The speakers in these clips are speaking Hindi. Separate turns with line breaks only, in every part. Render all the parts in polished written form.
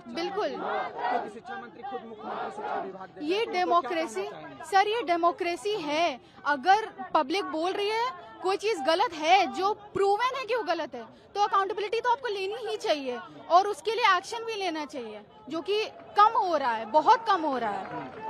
बिल्कुल,
क्योंकि शिक्षा मंत्री खुद मुख्यमंत्री शिक्षा विभाग देते हैं।
ये डेमोक्रेसी सर, ये डेमोक्रेसी है। अगर पब्लिक बोल रही है कोई चीज गलत है, जो प्रूवन है कि वो गलत है, तो अकाउंटेबिलिटी तो आपको लेनी ही चाहिए और उसके लिए एक्शन भी लेना चाहिए, जो कि कम हो रहा है, बहुत कम हो रहा है।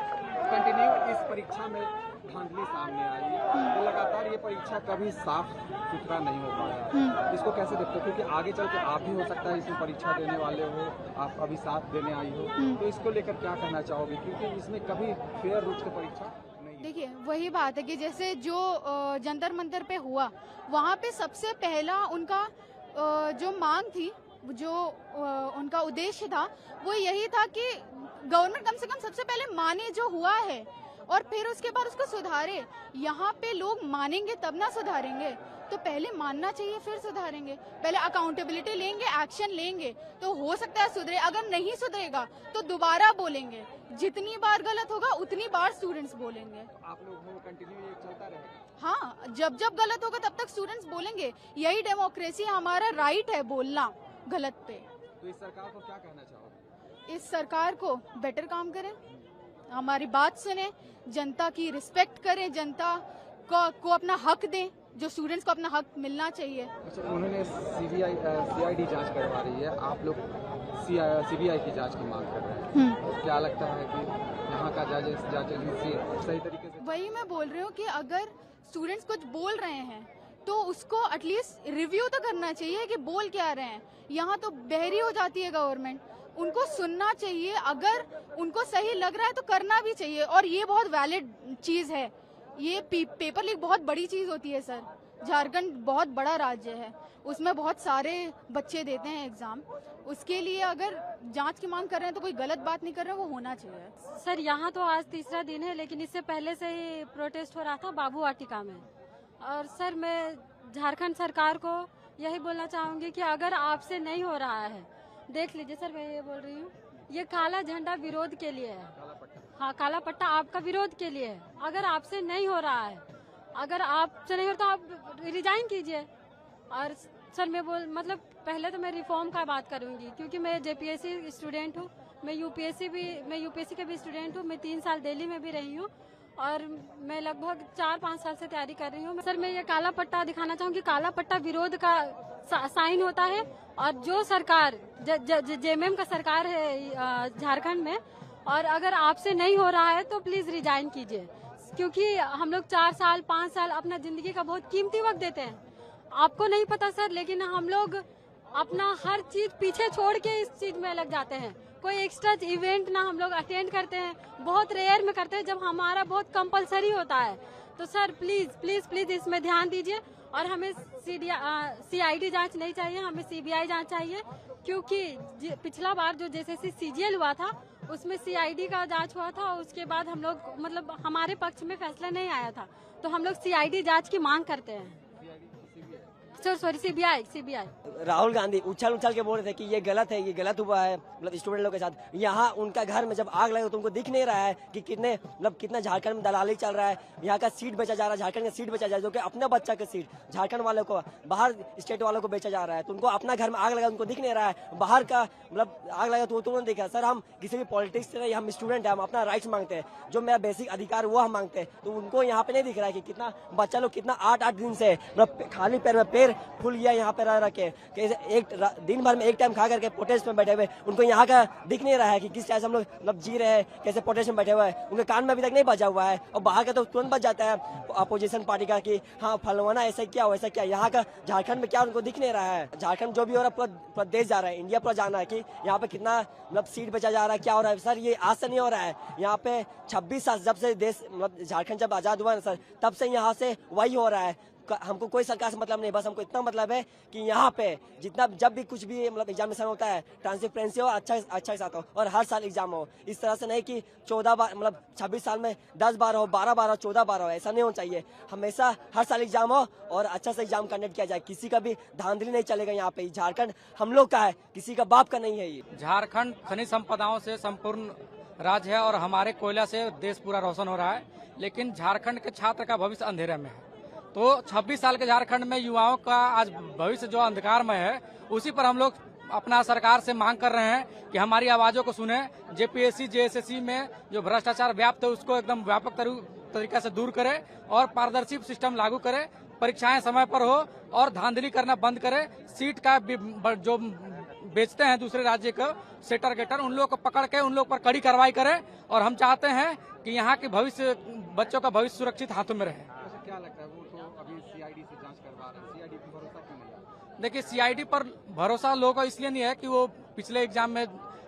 कंटिन्यू इस परीक्षा में धांधली सामने आई है, तो लगातार ये परीक्षा कभी साफ सुथरा नहीं हो पाया। इसको कैसे देखते हो? क्योंकि आगे चल के आप भी हो सकता है इसमें परीक्षा देने वाले हो, आप अभी साथ देने आई हो, तो इसको लेकर क्या कहना चाहोगे? क्योंकि इसमें कभी फेयर रूप से परीक्षा नहीं है।
देखिए, वही बात है कि जैसे जो जंतर मंतर पे हुआ, वहाँ पे सबसे पहला उनका जो मांग थी, जो उनका उद्देश्य था, वो यही था कि गवर्नमेंट कम से कम सबसे पहले माने जो हुआ है और फिर उसके बाद उसको सुधारे। यहाँ पे लोग मानेंगे तब ना सुधारेंगे, तो पहले मानना चाहिए फिर सुधारेंगे। पहले अकाउंटेबिलिटी लेंगे, एक्शन लेंगे, तो हो सकता है सुधरे। अगर नहीं सुधरेगा तो दोबारा बोलेंगे। जितनी बार गलत होगा उतनी बार स्टूडेंट्स बोलेंगे।
आप लोग हो कंटिन्यू ये चलता रहेगा?
हाँ, जब जब गलत होगा तब तक स्टूडेंट्स बोलेंगे। यही डेमोक्रेसी, हमारा राइट है बोलना गलत पे।
तो इस सरकार को क्या कहना चाहोगे?
इस सरकार को बेटर काम करें, हमारी बात सुने, जनता की रिस्पेक्ट करें, जनता को अपना हक दें, जो स्टूडेंट्स को अपना हक मिलना चाहिए।
अच्छा, उन्होंने CID जांच करवा रही है, आप लोग CBI की जांच की मांग कर रहे हैं, तो क्या लगता है कि यहाँ का जांच सही तरीके से?
वही मैं बोल रही हूँ कि अगर स्टूडेंट्स कुछ बोल रहे हैं तो उसको एटलीस्ट रिव्यू तो करना चाहिए कि बोल क्या रहे हैं। यहाँ तो बहरी हो जाती है गवर्नमेंट, उनको सुनना चाहिए। अगर उनको सही लग रहा है तो करना भी चाहिए, और ये बहुत वैलिड चीज है। ये पेपर लीक बहुत बड़ी चीज होती है सर। झारखंड बहुत बड़ा राज्य है, उसमें बहुत सारे बच्चे देते हैं एग्जाम। उसके लिए अगर जांच की मांग कर रहे हैं तो कोई गलत बात नहीं कर रहे हैं, वो होना चाहिए।
सर, यहाँ तो आज तीसरा दिन है, लेकिन इससे पहले से ही प्रोटेस्ट हो रहा था बाबू वाटिका में। और सर, मैं झारखंड सरकार को यही बोलना चाहूंगी कि अगर आपसे नहीं हो रहा है, देख लीजिए सर, मैं ये बोल रही हूँ, ये काला झंडा विरोध के लिए है। हाँ, काला पट्टा आपका विरोध के लिए है। अगर आपसे नहीं हो रहा है, अगर आपसे नहीं हो तो आप रिजाइन कीजिए। और सर, मैं पहले तो मैं रिफॉर्म का बात करूंगी, क्योंकि मैं JPSC स्टूडेंट हूँ, मैं यूपीएससी के भी स्टूडेंट हूँ। मैं 3 साल दिल्ली में भी रही हूँ और मैं लगभग 4-5 साल से तैयारी कर रही हूँ। सर, मैं ये काला पट्टा दिखाना चाहूंगी। काला पट्टा विरोध का साइन होता है, और जो सरकार JMM का सरकार है झारखंड में, और अगर आपसे नहीं हो रहा है तो प्लीज रिजाइन कीजिए, क्योंकि हम लोग 4 साल 5 साल अपना जिंदगी का बहुत कीमती वक्त देते हैं। आपको नहीं पता सर, लेकिन हम लोग अपना हर चीज पीछे छोड़ के इस चीज में लग जाते हैं। कोई एक्स्ट्रा इवेंट ना हम लोग अटेंड करते हैं, बहुत रेयर में करते हैं जब हमारा बहुत कंपलसरी होता है। तो सर, प्लीज प्लीज प्लीज इसमें ध्यान दीजिए। और हमें CID जांच नहीं चाहिए, हमें CBI जांच चाहिए, क्योंकि पिछला बार जो JSSC CGL हुआ था उसमें CID का जांच हुआ था, उसके बाद हम लोग हमारे पक्ष में फैसला नहीं आया था, तो हम लोग CID जांच की मांग करते हैं। Sorry, CBI।
राहुल गांधी उछल के बोल रहे थे कि ये गलत है, ये गलत हुआ है स्टूडेंट लोग के साथ। यहाँ उनका घर में जब आग लगे तो उनको दिख नहीं रहा है कि कितना झारखंड में दलाली चल रहा है। यहाँ का सीट बेचा जा रहा है, झारखंड का सीट बेचा जा रहा है, जो कि अपने बच्चा का सीट झारखंड वालों को, बाहर स्टेट वालों को बेचा जा रहा है। तो उनको अपना घर में आग लगा, उनको दिख नहीं रहा है। बाहर का आग लगा तो तुरंत दिखा। सर, हम किसी भी पॉलिटिक्स से नहीं, हम स्टूडेंट है, हम अपना राइट्स मांगते हैं, जो मेरा बेसिक अधिकार वो हम मांगते हैं। तो उनको यहाँ पे नहीं दिख रहा है कि कितना बच्चा लोग कितना 8-8 दिन से खाली पैर में पैर फूल गया यहाँ पे रह रखे, एक दिन भर में एक टाइम खा करके प्रोटेस्ट में बैठे हुए। उनको यहाँ का दिख नहीं रहा है कि किस तरह से हम लोग जी रहे हैं, कैसे प्रोटेस्ट में बैठे हुए हैं। उनके कान में अभी तक नहीं बजा हुआ है, और बाहर का तो तुरंत बच जाता है अपोजिशन पार्टी का कि हाँ फलवाना ऐसा क्या वैसा क्या। यहाँ का झारखंड में क्या उनको दिख नहीं रहा है। झारखंड जो भी हो रहा है पूरा देश जा रहा है, इंडिया पूरा जाना है कि यहाँ पे कितना सीट बेचा जा रहा है, क्या हो रहा है। सर, ये आज से नहीं हो रहा है। यहाँ पे 26 साल जब से देश झारखंड जब आजाद हुआ है सर, तब से यहाँ से वही हो रहा है। हमको कोई सरकार से मतलब नहीं, बस हमको इतना मतलब है कि यहाँ पे जितना जब भी कुछ भी मतलब एग्जामिनेशन होता है ट्रांसपेरेंसी हो, अच्छा के साथ हो, और हर साल एग्जाम हो। इस तरह से नहीं कि 14 बार मतलब 26 साल में 10 बार हो, 12 बार हो, 14 बार हो, ऐसा नहीं होना चाहिए। हमेशा हर साल एग्जाम हो और अच्छा से एग्जाम कंडक्ट किया जाए। किसी का भी धांधली नहीं चलेगा यहाँ पे। झारखंड हम लोग का है, किसी का बाप का नहीं है। ये
झारखंड खनिज संपदाओं से संपूर्ण राज्य है और हमारे कोयला से देश पूरा रोशन हो रहा है, लेकिन झारखंड के छात्र का भविष्य अंधेरे में है। तो 26 साल के झारखंड में युवाओं का आज भविष्य जो अंधकारमय है, उसी पर हम लोग अपना सरकार से मांग कर रहे हैं कि हमारी आवाजों को सुने। जेपीएससी जेएसएससी में जो भ्रष्टाचार व्याप्त है उसको एकदम व्यापक तरीके से दूर करे और पारदर्शी सिस्टम लागू करे, परीक्षाएं समय पर हो और धांधली करना बंद करे। सीट का जो बेचते हैं दूसरे राज्य को सेटर गेटर, उन लोगों को पकड़ के उन लोग पर कड़ी कार्रवाई करे। और हम चाहते हैं कि यहाँ के भविष्य, बच्चों का भविष्य सुरक्षित हाथों में रहे।
अच्छा, क्या लगता है, वो तो अभी सीआईडी से जांच करवा रहे हैं, सीआईडी पर भरोसा क्यों नहीं है?
देखिए, सीआईडी पर भरोसा लोगों को इसलिए नहीं है कि वो पिछले एग्जाम में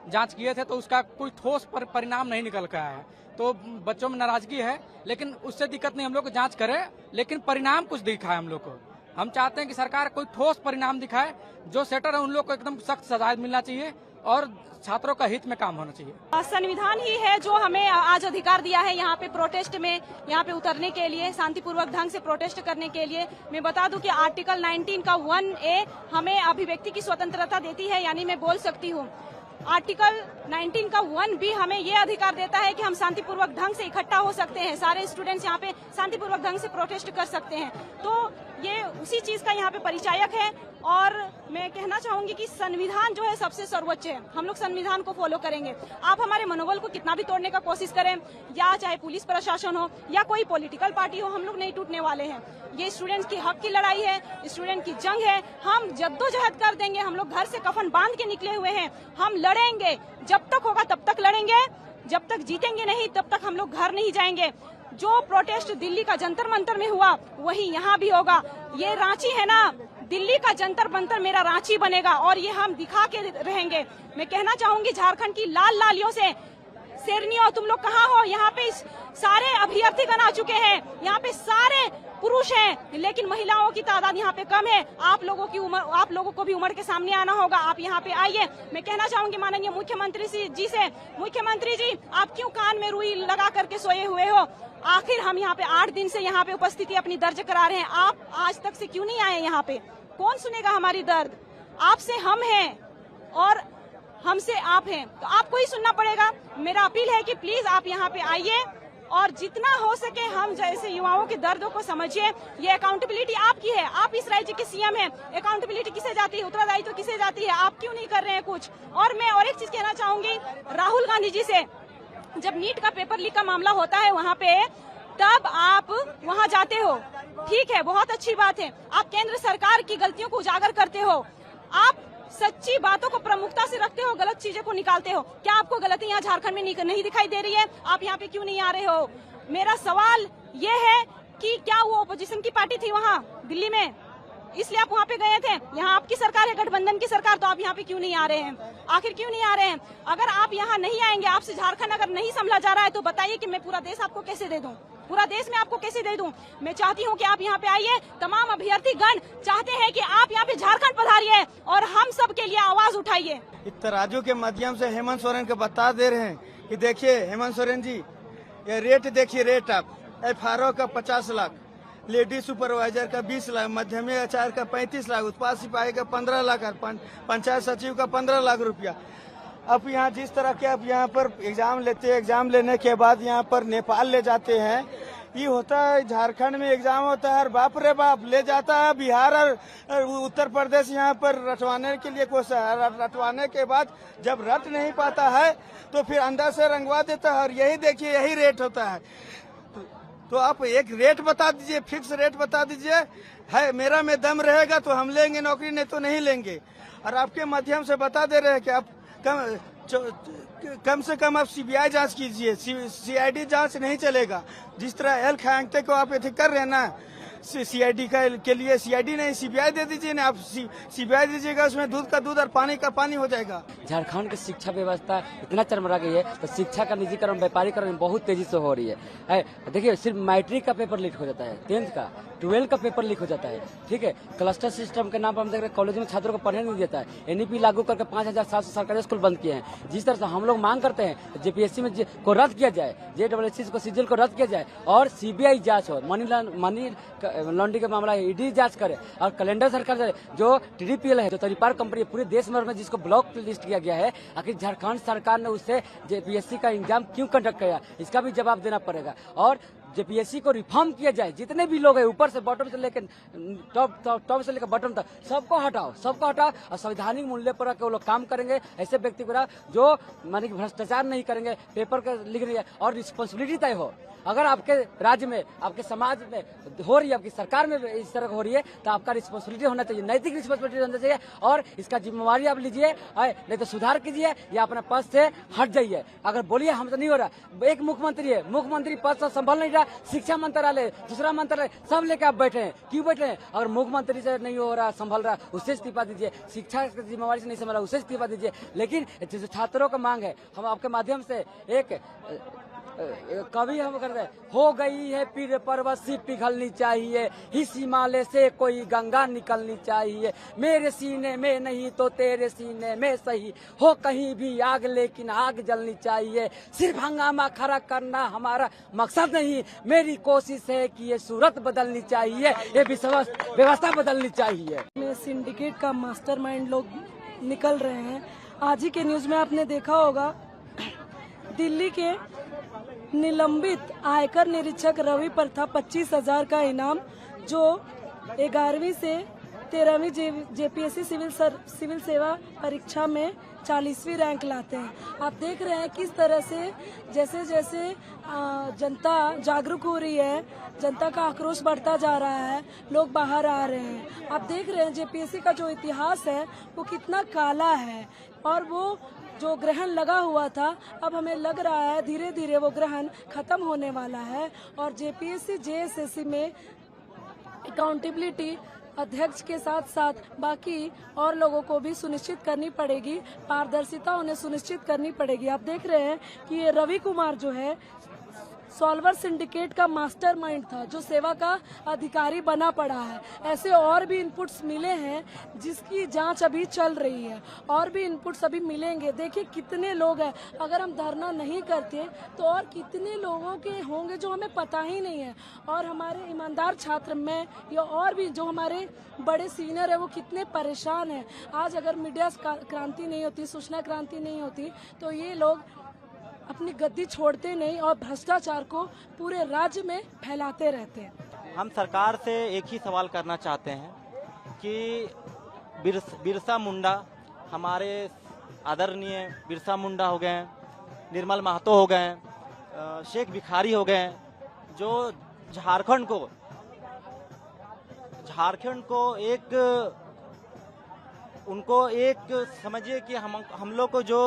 जांच किए थे तो उसका कोई ठोस परिणाम नहीं निकल कर आया है, तो बच्चों में नाराजगी है। लेकिन उससे दिक्कत नहीं, हम लोग जांच करें लेकिन परिणाम कुछ दिखाए हम लोग को। हम चाहते हैं कि सरकार कोई ठोस परिणाम दिखाए। जो सेटर है उन लोग को एकदम सख्त सजा मिलना चाहिए और छात्रों का हित में काम होना चाहिए।
संविधान ही है जो हमें आज अधिकार दिया है यहाँ पे प्रोटेस्ट में, यहाँ पे उतरने के लिए, शांतिपूर्वक ढंग से प्रोटेस्ट करने के लिए। मैं बता दूं कि आर्टिकल 19 का 1A हमें अभिव्यक्ति की स्वतंत्रता देती है, यानी मैं बोल सकती हूँ। आर्टिकल 19 का 1B हमें ये अधिकार देता है कि हम शांतिपूर्वक ढंग से इकट्ठा हो सकते हैं, सारे स्टूडेंट्स यहाँ पे शांतिपूर्वक ढंग से प्रोटेस्ट कर सकते हैं। तो ये उसी चीज का यहाँ पे परिचायक है। और मैं कहना चाहूंगी कि संविधान जो है सबसे सर्वोच्च है, हम लोग संविधान को फॉलो करेंगे। आप हमारे मनोबल को कितना भी तोड़ने का कोशिश करें, या चाहे पुलिस प्रशासन हो या कोई पॉलिटिकल पार्टी हो, हम लोग नहीं टूटने वाले हैं। ये स्टूडेंट्स की हक की लड़ाई है, स्टूडेंट की जंग है। हम जद्दोजहद कर देंगे, हम लोग घर से कफन बांध के निकले हुए हैं। हम लड़ेंगे, जब तक होगा तब तक लड़ेंगे, जब तक जीतेंगे नहीं तब तक हम लोग घर नहीं जाएंगे। जो प्रोटेस्ट दिल्ली का जंतर मंतर में हुआ वही यहाँ भी होगा। ये रांची है ना, दिल्ली का जंतर मंतर मेरा रांची बनेगा और ये हम दिखा के रहेंगे। मैं कहना चाहूंगी झारखंड की लाल लालियों से, शेरनियों तुम लोग कहाँ हो? यहाँ पे सारे अभ्यर्थीगण आ चुके हैं, यहाँ पे सारे पुरुष हैं, लेकिन महिलाओं की तादाद यहाँ पे कम है। आप लोगों को भी उम्र के सामने आना होगा। आप यहाँ पे आइए। मैं कहना चाहूंगी माननीय मुख्यमंत्री जी से, मुख्यमंत्री जी आप क्यों कान में रुई लगा करके सोए हुए हो? आखिर हम यहाँ पे 8 दिन से यहाँ पे उपस्थिति अपनी दर्ज करा रहे हैं, आप आज तक से क्यों नहीं आए यहाँ पे? कौन सुनेगा हमारी दर्द? आपसे हम हैं और हमसे आप हैं, तो आपको ही सुनना पड़ेगा। मेरा अपील है कि प्लीज आप यहाँ पे आइए और जितना हो सके हम जैसे युवाओं के दर्दों को समझिए। ये अकाउंटेबिलिटी आपकी है, आप इस राज्य के सीएम हैं। अकाउंटेबिलिटी किसे जाती है, उत्तरदायित्व किसे जाती है? आप क्यों नहीं कर रहे हैं कुछ? और मैं और एक चीज कहना चाहूंगी राहुल गांधी जी से, जब नीट का पेपर लीक का मामला होता है वहाँ पे, तब आप वहाँ जाते हो, ठीक है, बहुत अच्छी बात है। आप केंद्र सरकार की गलतियों को उजागर करते हो, आप सच्ची बातों को प्रमुखता से रखते हो, गलत चीजें को निकालते हो। क्या आपको गलती यहाँ झारखंड में नहीं दिखाई दे रही है? आप यहाँ पे क्यों नहीं आ रहे हो? मेरा सवाल ये है कि क्या वो ओपोजिशन की पार्टी थी वहाँ दिल्ली में, इसलिए आप वहाँ पे गए थे? यहाँ आपकी सरकार है, गठबंधन की सरकार, तो आप यहाँ पे क्यों नहीं आ रहे हैं? आखिर क्यों नहीं आ रहे हैं? अगर आप यहाँ नहीं आएंगे, आपसे झारखंड अगर नहीं संभला जा रहा है, तो बताइए कि मैं पूरा देश आपको कैसे दे दूं? पूरा देश में आपको कैसे दे दूं? मैं चाहती हूं कि आप यहाँ पे आइए। तमाम अभ्यर्थी गण चाहते हैं कि आप यहाँ पे झारखंड पधारिए और हम सब के लिए आवाज उठाइए।
तराजू के माध्यम से हेमंत सोरेन को बता दे रहे हैं कि देखिए हेमंत सोरेन जी, ये रेट देखिए, रेट आप FRO का 50 लाख, लेडी सुपरवाइजर का 20 लाख, माध्यमिक आचार्य का 35 लाख, उत्पाद सिपाही का 15 लाख और पंचायत सचिव का 15 लाख रुपया। अब यहाँ जिस तरह के अब यहाँ पर एग्जाम लेते हैं, एग्जाम लेने के बाद यहाँ पर नेपाल ले जाते हैं, ये होता है झारखंड में एग्जाम होता है और बाप रे बाप ले जाता है बिहार और उत्तर प्रदेश यहाँ पर रटवाने के लिए कोशिश, रटवाने के बाद जब रट नहीं पाता है तो फिर अंदर से रंगवा देता है। और यही देखिए, यही रेट होता है। तो आप एक रेट बता दीजिए, फिक्स रेट बता दीजिए, है मेरा में दम रहेगा तो हम लेंगे नौकरी, नहीं तो नहीं लेंगे। और आपके माध्यम से बता दे रहे हैं कि आप कम से कम आप CBI जांच कीजिए, CID जांच नहीं चलेगा। जिस तरह एल खयांगते को आप ऐसे कर रहे हैं ना, सीआईडी के लिए सीआईडी नहीं सीबीआई दे दीजिए ना, आप सीबीआई दीजिएगा, उसमें दूध का दूध और पानी का पानी हो जाएगा।
झारखंड की शिक्षा व्यवस्था इतना चरमरा गई है तो शिक्षा का निजीकरण व्यापारीकरण बहुत तेजी से हो रही है। देखिए सिर्फ मैट्रिक का पेपर लीक हो जाता है, 10th का 12 का पेपर लीक हो जाता है, ठीक है। क्लस्टर सिस्टम के नाम पर हम देख रहे हैं कॉलेज में छात्रों को पढ़ने नहीं देता है। एनईपी लागू करके 5700 सरकारी स्कूल बंद किए हैं। जिस तरह से हम लोग मांग करते हैं जेपीएससी में को रद्द किया जाए, जेडब्ल्यूएससी को सीजीएल को रद्द किया जाए और सीबीआई जांच हो, मनी लॉन्ड्रिंग का मामला ईडी जांच करे और कैलेंडर सरकार जो टीडीपीएल है, जो तरीपार कंपनी पूरे देश में जिसको ब्लॉक लिस्ट किया गया है, आखिर झारखंड सरकार ने उससे जेपीएससी का एग्जाम क्यों कंडक्ट किया, इसका भी जवाब देना पड़ेगा। और जेपीएससी को रिफॉर्म किया जाए, जितने भी लोग हैं ऊपर से बॉटम से लेकर टॉप से लेकर बॉटम तक सबको हटाओ और संवैधानिक मूल्य पर वो लोग काम करेंगे। ऐसे व्यक्ति को जो माने कि भ्रष्टाचार नहीं करेंगे, पेपर का लिख रही है और रिस्पॉन्सिबिलिटी तय हो। अगर आपके राज्य में, आपके समाज में हो रही है, आपकी सरकार में इस तरह हो रही है तो आपका रिस्पॉन्सिबिलिटी होना चाहिए, नैतिक रिस्पॉन्सिबिलिटी होना चाहिए और इसका जिम्मेवारी आप लीजिए, नहीं तो सुधार कीजिए या अपने पद से हट जाइए। अगर बोलिए हम तो नहीं हो रहा, एक मुख्यमंत्री है, मुख्यमंत्री पद से संभल नहीं रहा, शिक्षा मंत्रालय, दूसरा मंत्रालय सब लेके आप बैठे हैं, क्यों बैठे हैं? अगर मुख्यमंत्री से नहीं हो रहा, संभल रहा, उससे इस्तीफा दीजिए। शिक्षा की जिम्मेवारी से नहीं संभल रहा, उससे इस्तीफा दीजिए। लेकिन जैसे छात्रों का मांग है, हम आपके माध्यम से एक कवि हम कर रहे, हो गई है पीर पर्वती पिघलनी चाहिए, इस हिमालय से कोई गंगा निकलनी चाहिए, मेरे सीने में नहीं तो तेरे सीने में सही हो कहीं भी आग, लेकिन आग जलनी चाहिए। सिर्फ हंगामा खड़ा करना हमारा मकसद नहीं, मेरी कोशिश है कि ये सूरत बदलनी चाहिए, ये व्यवस्था बदलनी चाहिए।
में सिंडिकेट का मास्टरमाइंड लोग निकल रहे हैं। आज ही के न्यूज में आपने देखा होगा, दिल्ली के निलंबित आयकर निरीक्षक रवि पर था 25,000 का इनाम, जो 11वीं से 13वीं जेपीएससी सिविल सेवा परीक्षा में 40वीं रैंक लाते हैं। आप देख रहे हैं किस तरह से जैसे जैसे जनता जागरूक हो रही है, जनता का आक्रोश बढ़ता जा रहा है, लोग बाहर आ रहे हैं। आप देख रहे हैं जेपीएससी का जो इतिहास है वो कितना काला है और वो जो ग्रहण लगा हुआ था, अब हमें लग रहा है धीरे धीरे वो ग्रहण खत्म होने वाला है और जेपीएससी जेएसएससी में अकाउंटेबिलिटी अध्यक्ष के साथ साथ बाकी और लोगों को भी सुनिश्चित करनी पड़ेगी, पारदर्शिता उन्हें सुनिश्चित करनी पड़ेगी। आप देख रहे हैं कि ये रवि कुमार जो है सॉल्वर सिंडिकेट का मास्टरमाइंड था, जो सेवा का अधिकारी बना पड़ा है। ऐसे और भी इनपुट्स मिले हैं जिसकी जांच अभी चल रही है, और भी इनपुट्स अभी मिलेंगे। देखिए कितने लोग हैं, अगर हम धरना नहीं करते तो और कितने लोगों के होंगे जो हमें पता ही नहीं है। और हमारे ईमानदार छात्र में या और भी जो हमारे बड़े सीनियर है वो कितने परेशान हैं। आज अगर मीडिया क्रांति नहीं होती, सूचना क्रांति नहीं होती, तो ये लोग अपनी गद्दी छोड़ते नहीं और भ्रष्टाचार को पूरे राज्य में फैलाते रहते हैं।
हम सरकार से एक ही सवाल करना चाहते हैं कि बिरसा मुंडा, हमारे आदरणीय बिरसा मुंडा हो गए, निर्मल महतो हो गए, शेख भिखारी हो गए, जो झारखंड को उनको एक समझिए कि हम लोग को जो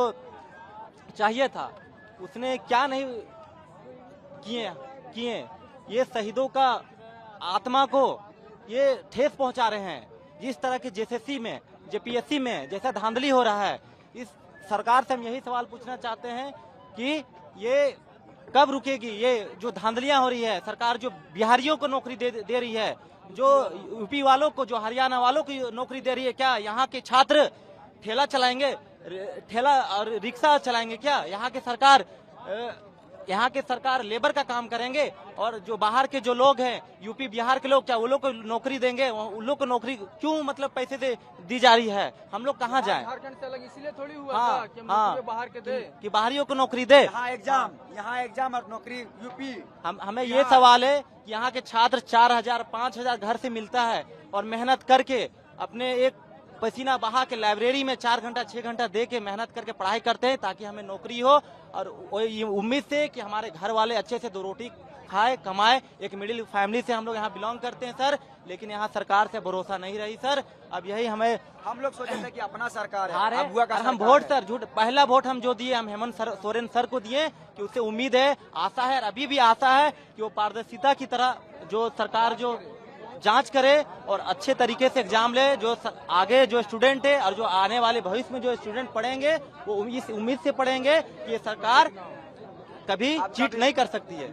चाहिए था उसने क्या नहीं किए। ये शहीदों का आत्मा को ये ठेस पहुंचा रहे हैं। जिस तरह के जेएसएससी में, जेपीएससी में जैसा धांधली हो रहा है, इस सरकार से हम यही सवाल पूछना चाहते हैं कि ये कब रुकेगी। ये जो धांधलियां हो रही है, सरकार जो बिहारियों को नौकरी दे रही है, जो यूपी वालों को, जो हरियाणा वालों को नौकरी दे रही है, क्या यहाँ के छात्र ठेला चलाएंगे, ठेला और रिक्शा चलाएंगे क्या? यहाँ के सरकार लेबर का काम करेंगे और जो बाहर के जो लोग हैं, यूपी बिहार के लोग, क्या वो लोग को नौकरी देंगे? उन लोग को नौकरी क्यों मतलब पैसे दी जा रही है? हम लोग कहाँ जाएं?
झारखंड से अलग इसलिए थोड़ी हुआ
हाँ,
था कि
हाँ,
बाहर के दे,
कि बाहरियों को नौकरी दे।
यहाँ एग्जाम और नौकरी यूपी।
हमें ये सवाल है कि यहाँ के छात्र 4,000 5,000 घर से मिलता है और मेहनत करके अपने एक पसीना बहा के लाइब्रेरी में 4 घंटा 6 घंटा दे के मेहनत करके पढ़ाई करते हैं ताकि हमें नौकरी हो, और ये उम्मीद से कि हमारे घर वाले अच्छे से 2 रोटी खाए, कमाए। एक मिडिल फैमिली से हम लोग यहाँ बिलोंग करते हैं सर, लेकिन यहाँ सरकार से भरोसा नहीं रही सर। अब यही हम लोग सोचे थे कि अपना सरकार है, हम वोट सर झूठ, पहला वोट हम जो दिए, हम हेमंत सोरेन सर को दिए कि उससे उम्मीद है, आशा है और अभी भी आशा है कि वो पारदर्शिता की तरह जो सरकार जो जांच करे और अच्छे तरीके से एग्जाम ले। जो आगे जो स्टूडेंट है और जो आने वाले भविष्य में जो स्टूडेंट पढ़ेंगे वो इस उम्मीद से पढ़ेंगे कि ये सरकार कभी चीट नहीं कर सकती है।